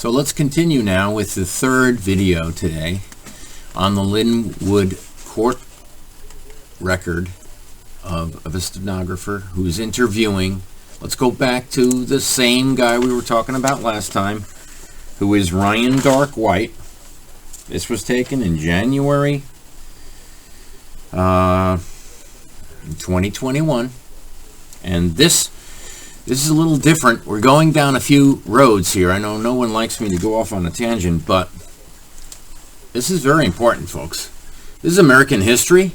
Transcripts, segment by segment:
So let's continue now with the third video today on the Linwood court record of a stenographer who's interviewing. Let's go back to the same guy we were talking about last time, who is Ryan Dark White. This was taken in January 2021, and this is a little different. We're going down a few roads here. I know no one likes me to go off on a tangent, but this is very important, folks. This is American history.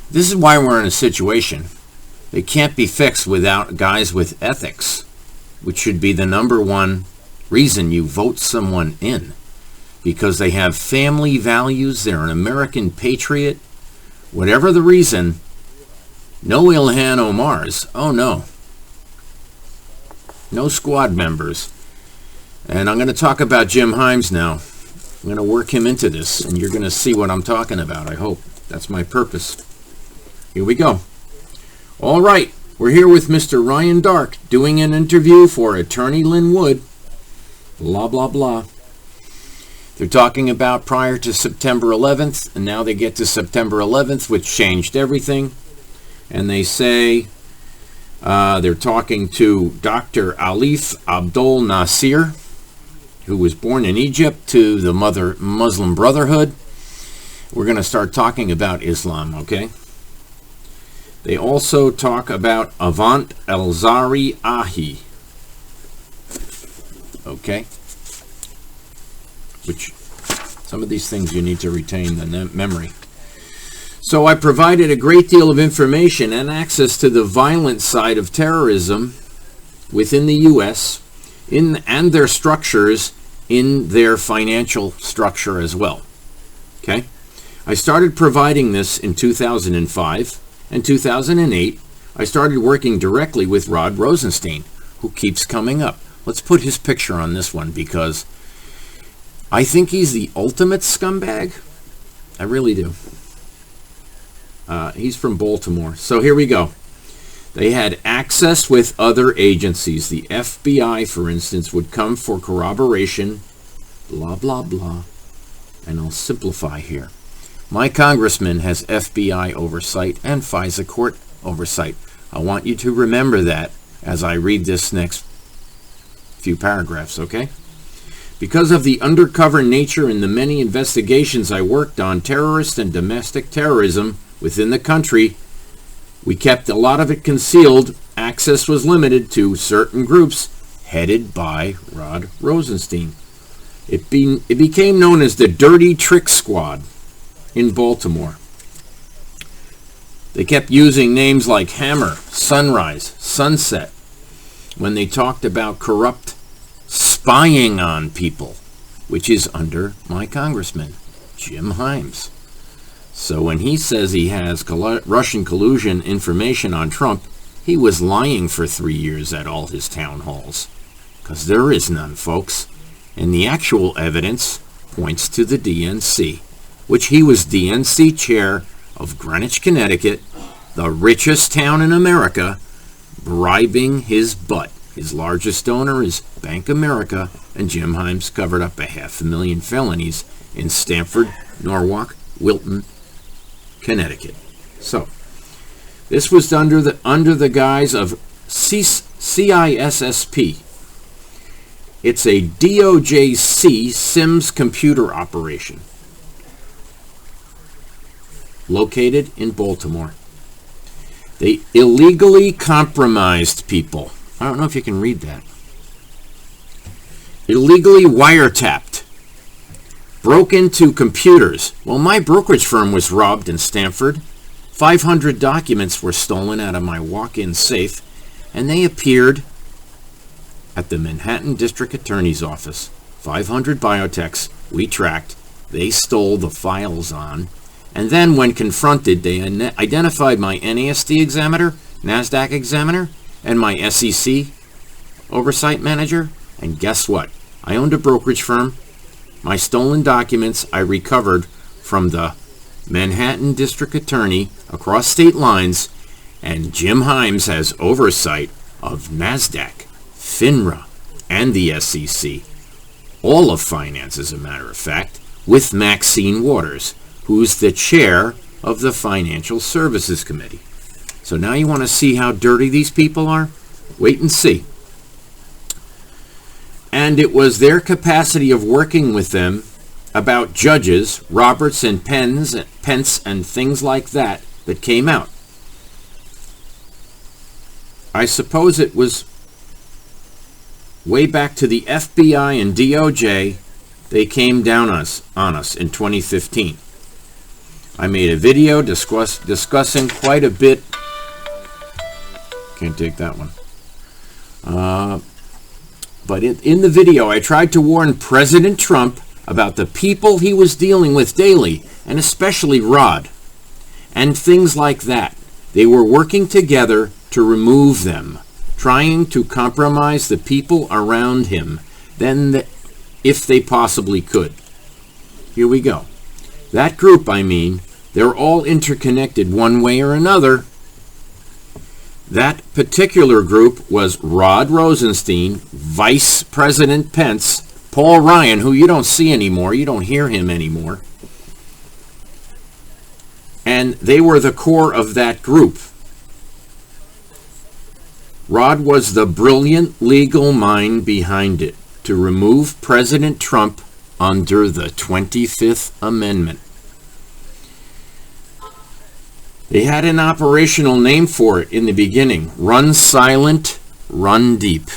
This is why we're in a situation that can't be fixed without guys with ethics, which should be the number one reason you vote someone in, because they have family values, they're an American patriot. Whatever the reason, no Ilhan Omars. Oh no. No squad members. And I'm going to talk about Jim Himes now. I'm going to work him into this, and you're going to see what I'm talking about, I hope. That's my purpose. Here we go. All right, we're here with Mr. Ryan Dark doing an interview for Attorney Linwood. Blah, blah, blah. They're talking about prior to September 11th, and now they get to September 11th, which changed everything. And they say they're talking to Dr. Alif Abdul Nasir, who was born in Egypt, to the Muslim Brotherhood. We're going to start talking about Islam, okay? They also talk about Avant El-Zari Ahi, okay? Which, some of these things you need to retain the memory. So I provided a great deal of information and access to the violent side of terrorism within the U.S. and their structures in their financial structure as well. Okay? I started providing this in 2005 and 2008. I started working directly with Rod Rosenstein, who keeps coming up. Let's put his picture on this one because I think he's the ultimate scumbag. I really do. He's from Baltimore. So here we go. They had access with other agencies. The FBI, for instance, would come for corroboration, blah, blah, blah. And I'll simplify here. My congressman has FBI oversight and FISA court oversight. I want you to remember that as I read this next few paragraphs, okay? Because of the undercover nature and the many investigations I worked on, terrorist and domestic terrorism within the country, we kept a lot of it concealed. Access was limited to certain groups headed by Rod Rosenstein. It became known as the Dirty Trick Squad in Baltimore. They kept using names like Hammer, Sunrise, Sunset when they talked about corrupt spying on people, which is under my congressman, Jim Himes. So when he says he has Russian collusion information on Trump, he was lying for 3 years at all his town halls. Because there is none, folks. And the actual evidence points to the DNC, which he was DNC chair of Greenwich, Connecticut, the richest town in America, bribing his butt. His largest donor is Bank America, and Jim Himes covered up 500,000 felonies in Stamford, Norwalk, Wilton, Connecticut. So, this was under the guise of CISSP. It's a DOJC Sims computer operation located in Baltimore. They illegally compromised people. I don't know if you can read that. Illegally wiretapped. Broke into computers. Well, my brokerage firm was robbed in Stamford. 500 documents were stolen out of my walk-in safe, and they appeared at the Manhattan District Attorney's office. 500 biotechs we tracked. They stole the files on. And then when confronted, they identified my NASD examiner, NASDAQ examiner, and my SEC oversight manager. And guess what? I owned a brokerage firm. My stolen documents I recovered from the Manhattan District Attorney across state lines, and Jim Himes has oversight of NASDAQ, FINRA, and the SEC. all of finance as a matter of fact, with Maxine Waters, who's the chair of the Financial Services Committee. So now you want to see how dirty these people are? Wait and see. And it was their capacity of working with them about judges, Roberts and Pence and things like that came out. I suppose it was way back to the FBI and DOJ, they came down on us in 2015. I made a video discussing quite a bit. Can't take that one. But in the video, I tried to warn President Trump about the people he was dealing with daily, and especially Rod, and things like that. They were working together to remove them, trying to compromise the people around him, if they possibly could. Here we go. That group, they're all interconnected one way or another. That particular group was Rod Rosenstein, Vice President Pence, Paul Ryan, who you don't see anymore, you don't hear him anymore. And they were the core of that group. Rod was the brilliant legal mind behind it to remove President Trump under the 25th Amendment. They had an operational name for it in the beginning. Run silent, run deep.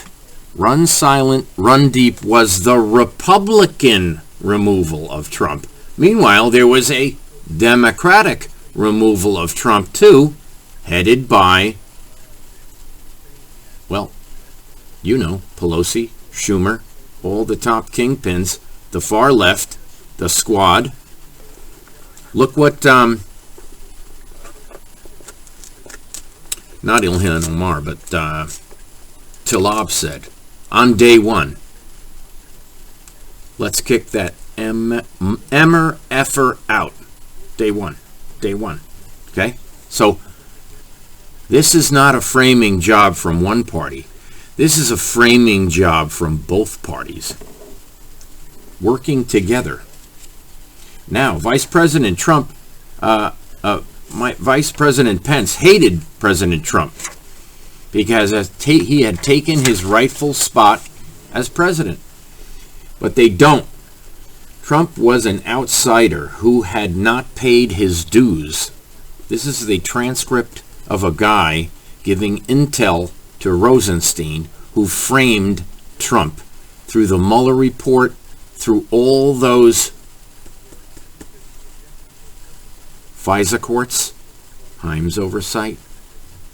Run silent, run deep was the Republican removal of Trump. Meanwhile, there was a Democratic removal of Trump too, headed by, Pelosi, Schumer, all the top kingpins, the far left, the squad. Look what, not Ilhan Omar, but Tlaib said on day one. Let's kick that emmer effer out. Day one. Okay? So, this is not a framing job from one party. This is a framing job from both parties, working together. Now, Vice President Pence hated President Trump because he had taken his rightful spot as president. But they don't. Trump was an outsider who had not paid his dues. This is the transcript of a guy giving intel to Rosenstein, who framed Trump through the Mueller report, through all those FISA courts, Himes oversight,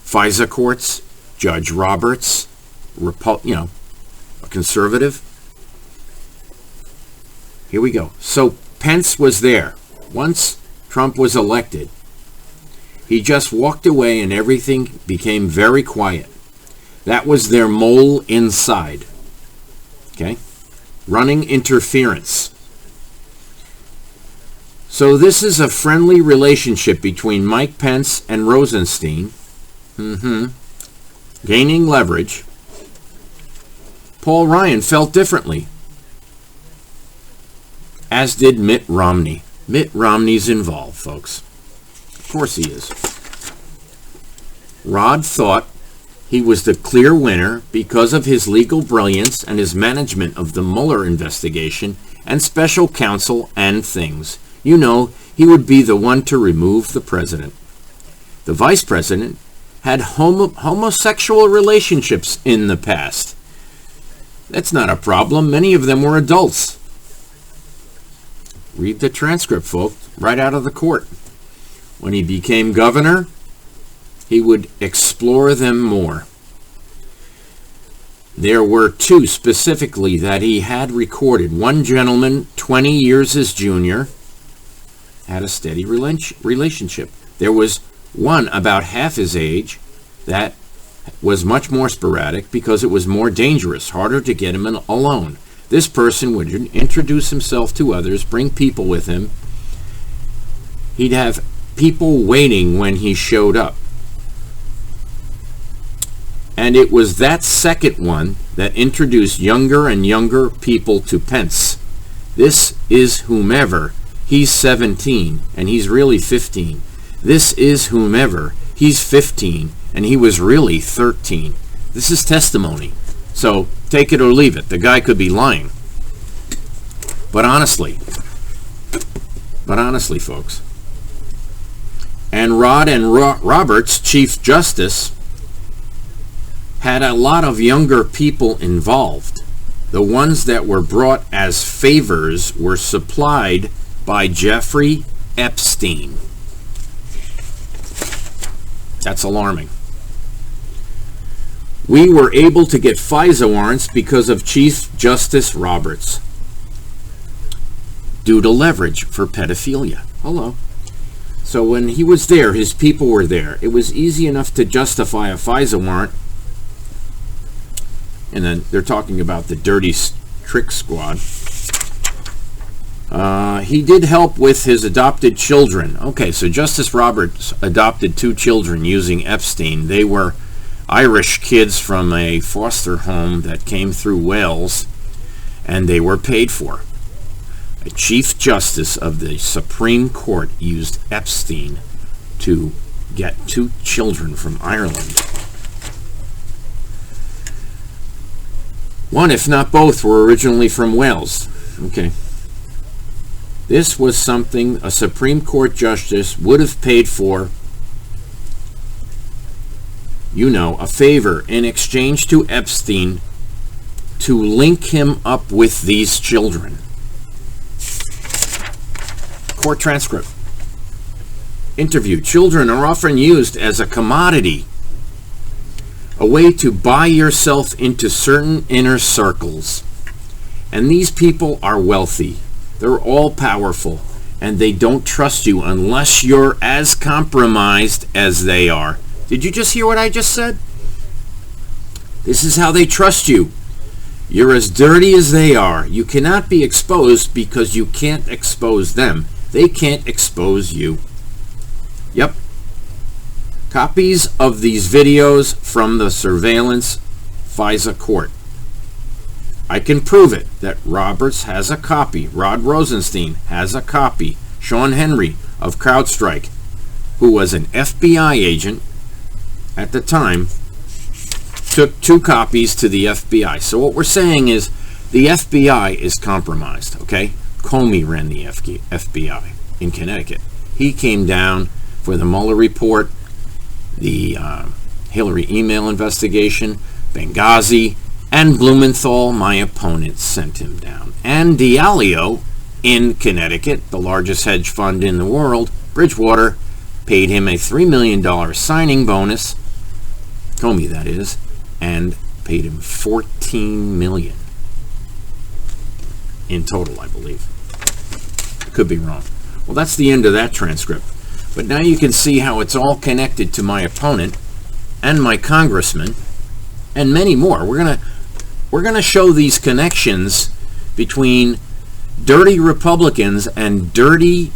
FISA courts, Judge Roberts, a conservative. Here we go. So Pence was there. Once Trump was elected, he just walked away and everything became very quiet. That was their mole inside. Okay? Running interference. So this is a friendly relationship between Mike Pence and Rosenstein. Gaining leverage. Paul Ryan felt differently, as did Mitt Romney. Mitt Romney's involved, folks. Of course he is. Rod thought he was the clear winner because of his legal brilliance and his management of the Mueller investigation and special counsel and things. He would be the one to remove the president. The vice president had homosexual relationships in the past. That's not a problem. Many of them were adults. Read the transcript, folks, right out of the court. When he became governor, he would explore them more. There were two specifically that he had recorded. One gentleman, 20 years his junior, had a steady relationship. There was one about half his age that was much more sporadic because it was more dangerous, harder to get him alone. This person would introduce himself to others, bring people with him. He'd have people waiting when he showed up. And it was that second one that introduce younger and younger people to Pence. This is whomever. He's 17 and he's really 15. This is whomever. He's 15 and he was really 13. This is testimony. So take it or leave it. The guy could be lying. But honestly, folks, and Rod and Roberts, Chief Justice, had a lot of younger people involved. The ones that were brought as favors were supplied by Jeffrey Epstein. That's alarming. We were able to get FISA warrants because of Chief Justice Roberts, due to leverage for pedophilia. Hello. So when he was there, his people were there. It was easy enough to justify a FISA warrant. And then they're talking about the dirty trick squad. He did help with his adopted children. Okay, so Justice Roberts adopted 2 children using Epstein. They were Irish kids from a foster home that came through Wales, and they were paid for. A Chief Justice of the Supreme Court used Epstein to get 2 children from Ireland. One, if not both, were originally from Wales. Okay. This was something a Supreme Court justice would have paid for, a favor in exchange to Epstein to link him up with these children. Court transcript. Interview. Children are often used as a commodity, a way to buy yourself into certain inner circles. And these people are wealthy. They're all powerful, and they don't trust you unless you're as compromised as they are. Did you just hear what I just said? This is how they trust you. You're as dirty as they are. You cannot be exposed because you can't expose them. They can't expose you. Yep. Copies of these videos from the surveillance FISA court. I can prove it that Roberts has a copy. Rod Rosenstein has a copy. Sean Henry of CrowdStrike, who was an FBI agent at the time, took 2 copies to the FBI. So what we're saying is the FBI is compromised, okay? Comey ran the FBI in Connecticut. He came down for the Mueller report, the Hillary email investigation, Benghazi, and Blumenthal, my opponent, sent him down. And Diallo in Connecticut, the largest hedge fund in the world, Bridgewater, paid him a $3 million signing bonus, Comey that is, and paid him $14 million in total, I believe. Could be wrong. Well, that's the end of that transcript. But now you can see how it's all connected to my opponent and my congressman and many more. We're gonna show these connections between dirty Republicans and dirty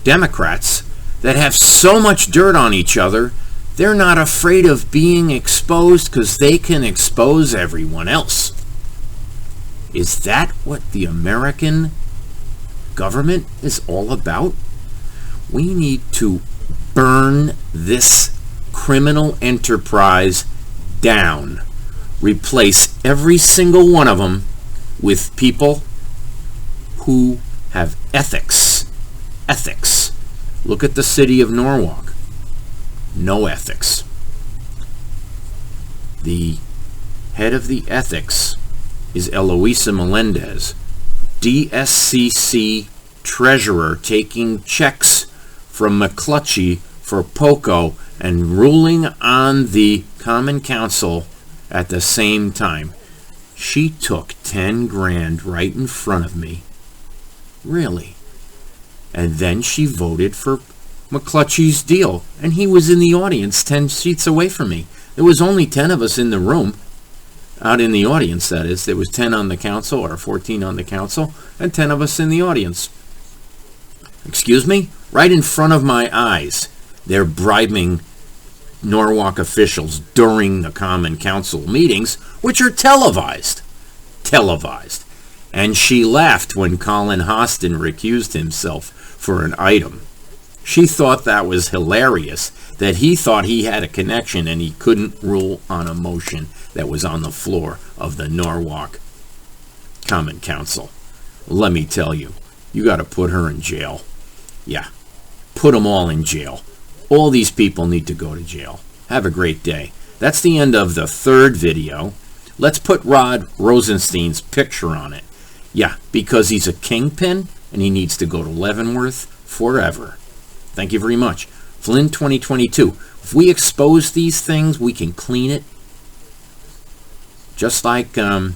Democrats that have so much dirt on each other, they're not afraid of being exposed because they can expose everyone else. Is that what the American government is all about? We need to burn this criminal enterprise down. Replace every single one of them with people who have ethics. Ethics. Look at the city of Norwalk. No ethics. The head of the ethics is Eloisa Melendez, DSCC treasurer, taking checks from McClutchy for POCO and ruling on the Common Council at the same time. She took 10 grand right in front of me. Really? And then she voted for McClutchy's deal, and he was in the audience 10 seats away from me. There was only 10 of us in the room, out in the audience, that is. There was 10 on the council, or 14 on the council, and 10 of us in the audience. Excuse me? Right in front of my eyes, they're bribing Norwalk officials during the Common Council meetings, which are televised. Televised. And she laughed when Colin Hostin recused himself for an item. She thought that was hilarious, that he thought he had a connection and he couldn't rule on a motion that was on the floor of the Norwalk Common Council. Let me tell you, you got to put her in jail. Yeah, put them all in jail. All these people need to go to jail. Have a great day. That's the end of the third video. Let's put Rod Rosenstein's picture on it. Yeah, because he's a kingpin and he needs to go to Leavenworth forever. Thank you very much. Flynn 2022. If we expose these things, we can clean it. Just like the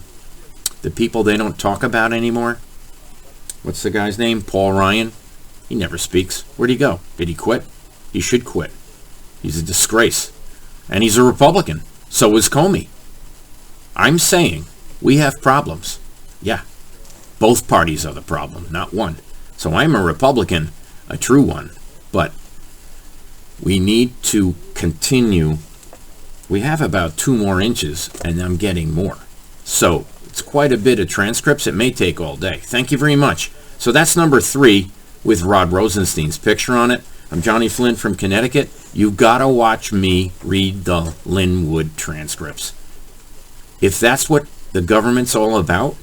people they don't talk about anymore. What's the guy's name? Paul Ryan. He never speaks. Where'd he go? Did he quit? He should quit. He's a disgrace. And he's a Republican. So is Comey. I'm saying we have problems. Yeah. Both parties are the problem, not one. So I'm a Republican, a true one. But we need to continue. We have about 2 more inches, and I'm getting more. So it's quite a bit of transcripts. It may take all day. Thank you very much. So that's number 3 with Rod Rosenstein's picture on it. I'm Johnny Flynn from Connecticut. You've got to watch me read the Linwood transcripts. If that's what the government's all about,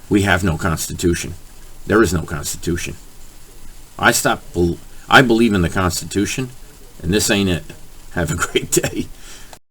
we have no Constitution. There is no Constitution. I believe in the Constitution, and this ain't it. Have a great day.